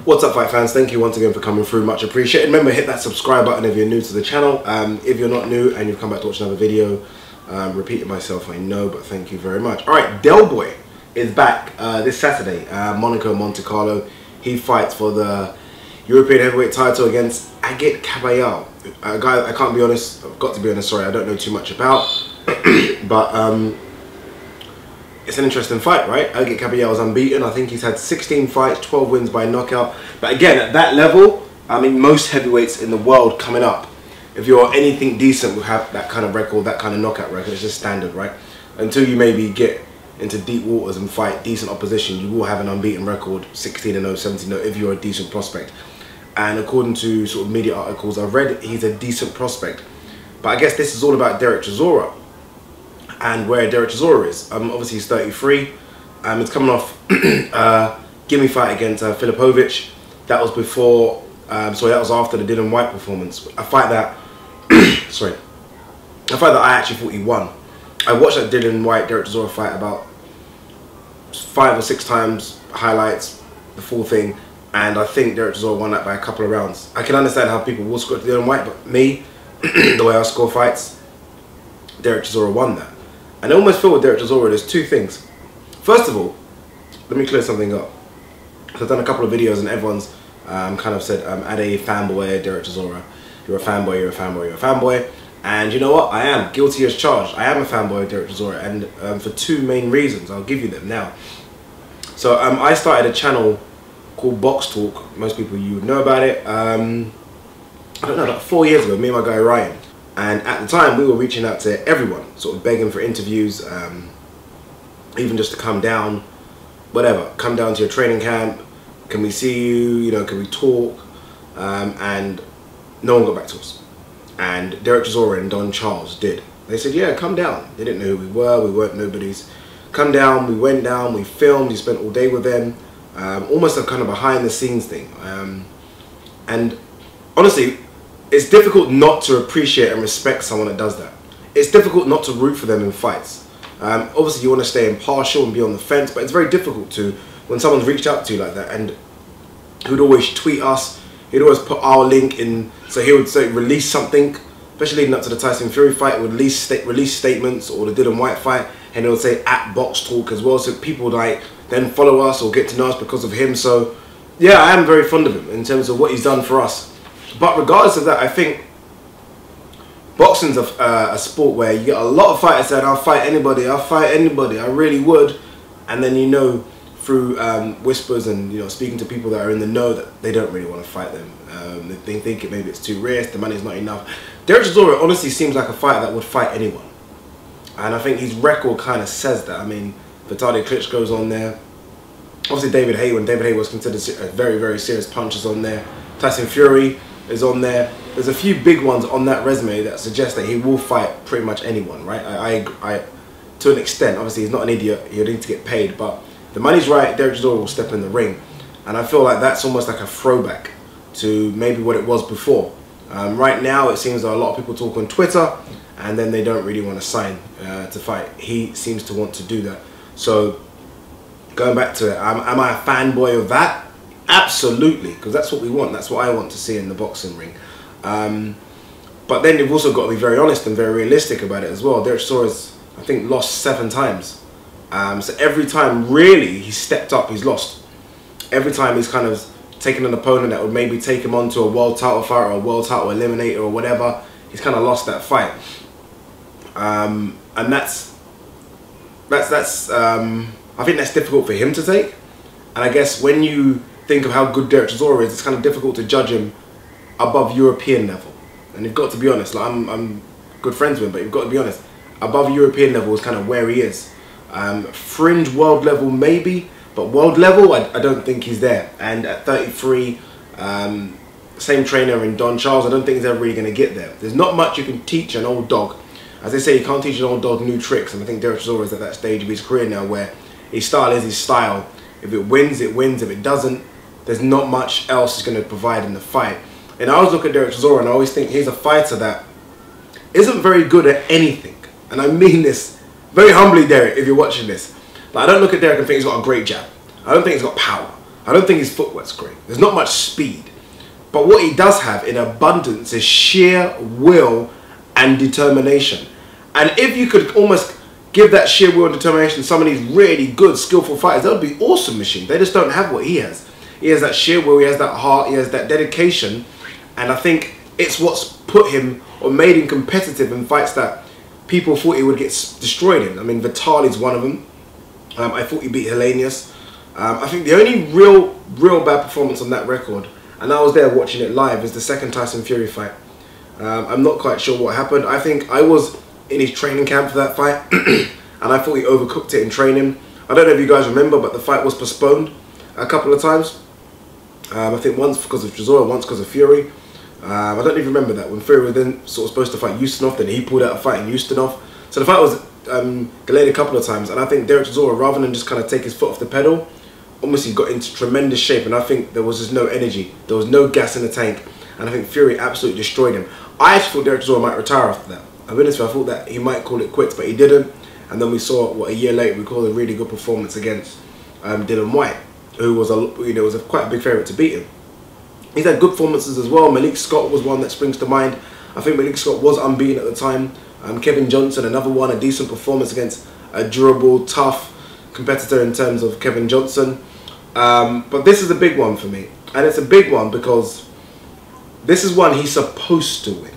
What's up, fight fans? Thank you once again for coming through, much appreciated. Remember, hit that subscribe button if you're new to the channel. If you're not new and you've come back to watch another video, repeating myself, I know, but thank you very much. Alright, Del Boy is back this Saturday, Monaco, Monte Carlo. He fights for the European heavyweight title against Agit Kabayel, a guy I can't be honest, I've got to be honest, sorry, I don't know too much about, but it's an interesting fight, right? Agit Kabayel is unbeaten. I think he's had 16 fights, 12 wins by knockout. But again, at that level, I mean, most heavyweights in the world coming up, if you're anything decent, will have that kind of record, that kind of knockout record. It's just standard, right? Until you maybe get into deep waters and fight decent opposition, you will have an unbeaten record, 16-0, 17-0, if you're a decent prospect. And according to sort of media articles I've read, he's a decent prospect. But I guess this is all about Derek Chisora and where Derek Chisora is. Obviously he's 33. It's coming off gimme fight against Filipovic. That was before, sorry, that was after the Dylan White performance. A fight that, sorry, a fight that I actually thought he won. I watched that Dylan White Derek Chisora fight about 5 or 6 times, highlights, the full thing, and I think Derek Chisora won that by a couple of rounds. I can understand how people will score to Dylan White, but me, the way I score fights, Derek Chisora won that. And I almost feel with Derek Chisora, there's two things. First of all, let me clear something up. I've done a couple of videos and everyone's kind of said, add a fanboy, Derek Chisora. You're a fanboy, you're a fanboy, you're a fanboy. And you know what? I am guilty as charged. I am a fanboy of Derek Chisora, and for two main reasons. I'll give you them now. So I started a channel called Box Talk. Most people, you would know about it. I don't know, like 4 years ago, me and my guy Ryan. And at the time, we were reaching out to everyone, sort of begging for interviews, even just to come down, whatever. Come down to your training camp. Can we see you? You know, can we talk? And no one got back to us. And Derek Chisora and Don Charles did. They said, yeah, come down. They didn't know who we were. We weren't nobodies. Come down. We went down. We filmed. We spent all day with them. Almost a kind of behind the scenes thing. And honestly, it's difficult not to appreciate and respect someone that does that. It's difficult not to root for them in fights. Obviously, you want to stay impartial and be on the fence, but it's very difficult to when someone's reached out to you like that. And he would always tweet us. He'd always put our link in. So he would say release something, especially leading up to the Tyson Fury fight. Would release statements, or the Dylan White fight, and he would say at Box Talk as well. So people would like then follow us or get to know us because of him. So yeah, I am very fond of him in terms of what he's done for us. But regardless of that, I think boxing's a sport where you get a lot of fighters saying, I'll fight anybody, I really would. And then you know through whispers and speaking to people that are in the know that they don't really want to fight them. They think maybe it's too rare, the money's not enough. Derek Chisora honestly seems like a fighter that would fight anyone. And I think his record kind of says that. I mean, Vitaly Klitschko's on there. Obviously David Haye, when David Haye was considered a very, very serious puncher's on there. Tyson Fury is on there. There's a few big ones on that resume that suggest that he will fight pretty much anyone, right? I to an extent, obviously he's not an idiot, he'll need to get paid, but the money's right, Derek Chisora will step in the ring. And I feel like that's almost like a throwback to maybe what it was before. Right now it seems that a lot of people talk on Twitter and then they don't really want to sign to fight. He seems to want to do that. So going back to it, am I a fanboy of that? Absolutely, because that's what we want. That's what I want to see in the boxing ring. But then you've also got to be very honest and very realistic about it as well. Derek Chisora's, I think, lost 7 times. So every time, really, he's stepped up, he's lost. Every time he's kind of taken an opponent that would maybe take him on to a world title fight or a world title eliminator or whatever, he's kind of lost that fight. And that's I think that's difficult for him to take. And I guess when you think of how good Derek Chisora is, it's kind of difficult to judge him above European level. And you've got to be honest, like I'm good friends with him, but you've got to be honest, above European level is kind of where he is. Fringe world level maybe, but world level I don't think he's there. And at 33, same trainer in Don Charles, I don't think he's ever really going to get there. There's not much you can teach an old dog. As they say, you can't teach an old dog new tricks, and I think Derek Chisora is at that stage of his career now where his style is his style. If it wins, it wins. If it doesn't, there's not much else he's going to provide in the fight. And I always look at Derek Chisora and I always think he's a fighter that isn't very good at anything. And I mean this very humbly, Derek, if you're watching this. But I don't look at Derek and think he's got a great jab. I don't think he's got power. I don't think his footwork's great. There's not much speed. But what he does have in abundance is sheer will and determination. And if you could almost give that sheer will and determination to some of these really good, skillful fighters, that would be awesome machine. They just don't have what he has. He has that sheer will, he has that heart, he has that dedication. And I think it's what's put him or made him competitive in fights that people thought he would get destroyed in. I mean, Vitali's one of them. I thought he beat Hellenius. I think the only real bad performance on that record, and I was there watching it live, is the second Tyson Fury fight. I'm not quite sure what happened. I think I was in his training camp for that fight, and I thought he overcooked it in training. I don't know if you guys remember, but the fight was postponed a couple of times. I think once because of Chisora, once because of Fury. I don't even remember that, when Fury was then sort of supposed to fight Ustinov, then he pulled out a fight in Ustinov. So the fight was delayed a couple of times, and I think Derek Chisora, rather than just kind of take his foot off the pedal, almost he got into tremendous shape, and I think there was just no energy, there was no gas in the tank, and I think Fury absolutely destroyed him. I actually thought Derek Chisora might retire after that. I thought that he might call it quits, but he didn't. And then we saw what a year later we called a really good performance against Dylan White, who was was quite a big favourite to beat him. He's had good performances as well. Malik Scott was one that springs to mind. I think Malik Scott was unbeaten at the time. Kevin Johnson, another one, a decent performance against a durable, tough competitor in terms of Kevin Johnson. But this is a big one for me, and it's a big one because this is one he's supposed to win.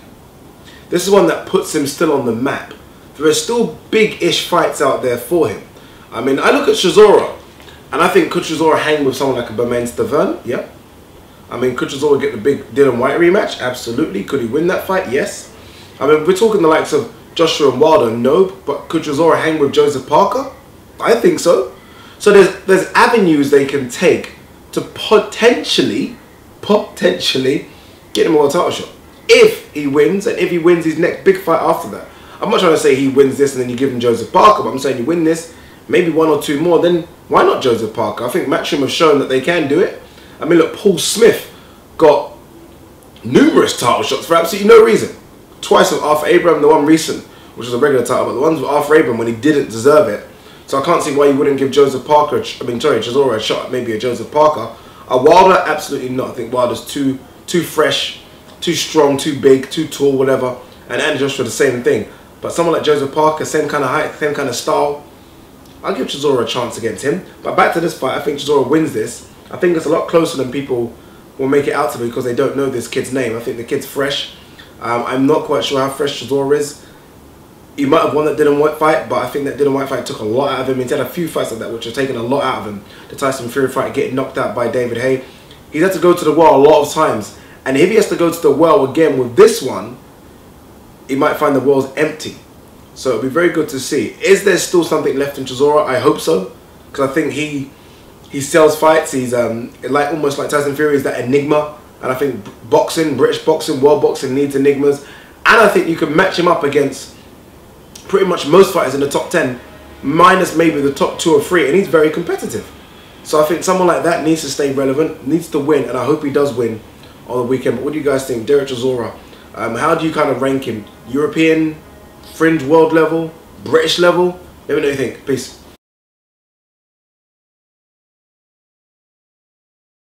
This is one that puts him still on the map. There are still big-ish fights out there for him. I mean, I look at Chisora, and I think could Chisora hang with someone like a Bermain Stavern? Yeah. I mean, could Chisora get the big Dylan White rematch? Absolutely. Could he win that fight? Yes. I mean, we're talking the likes of Joshua and Wilder, no, but could Chisora hang with Joseph Parker? I think so. So there's avenues they can take to potentially get him a world title shot. If he wins, and if he wins his next big fight after that. I'm not trying to say he wins this and then you give him Joseph Parker, but I'm saying you win this, maybe one or two more, then why not Joseph Parker? I think Matchroom have shown that they can do it. I mean, look, Paul Smith got numerous title shots for absolutely no reason. Twice with Arthur Abraham, the one recent, which was a regular title, but the ones with Arthur Abraham when he didn't deserve it. So I can't see why you wouldn't give Chisora a shot at maybe a Joseph Parker. A Wilder, absolutely not. I think Wilder's too fresh, too strong, too big, too tall, whatever. And Andy Joshua the same thing. But someone like Joseph Parker, same kind of height, same kind of style, I'll give Chisora a chance against him. But back to this fight, I think Chisora wins this. I think it's a lot closer than people will make it out to be because they don't know this kid's name. I think the kid's fresh. I'm not quite sure how fresh Chisora is. He might have won that Dylan White fight, but I think that Dylan White fight took a lot out of him. He's had a few fights like that which have taken a lot out of him. The Tyson Fury fight, getting knocked out by David Haye. He's had to go to the well a lot of times. And if he has to go to the well again with this one, he might find the well's empty. So it'll be very good to see. Is there still something left in Chisora? I hope so. Because I think he sells fights. He's almost like Tyson Fury is that enigma. And I think boxing, British boxing, world boxing needs enigmas. And I think you can match him up against pretty much most fighters in the top 10, minus maybe the top 2 or 3, and he's very competitive. So I think someone like that needs to stay relevant, needs to win, and I hope he does win on the weekend. But what do you guys think? Derek Chisora, how do you kind of rank him? European, fringe world level, British level? Let me know what you think. Peace.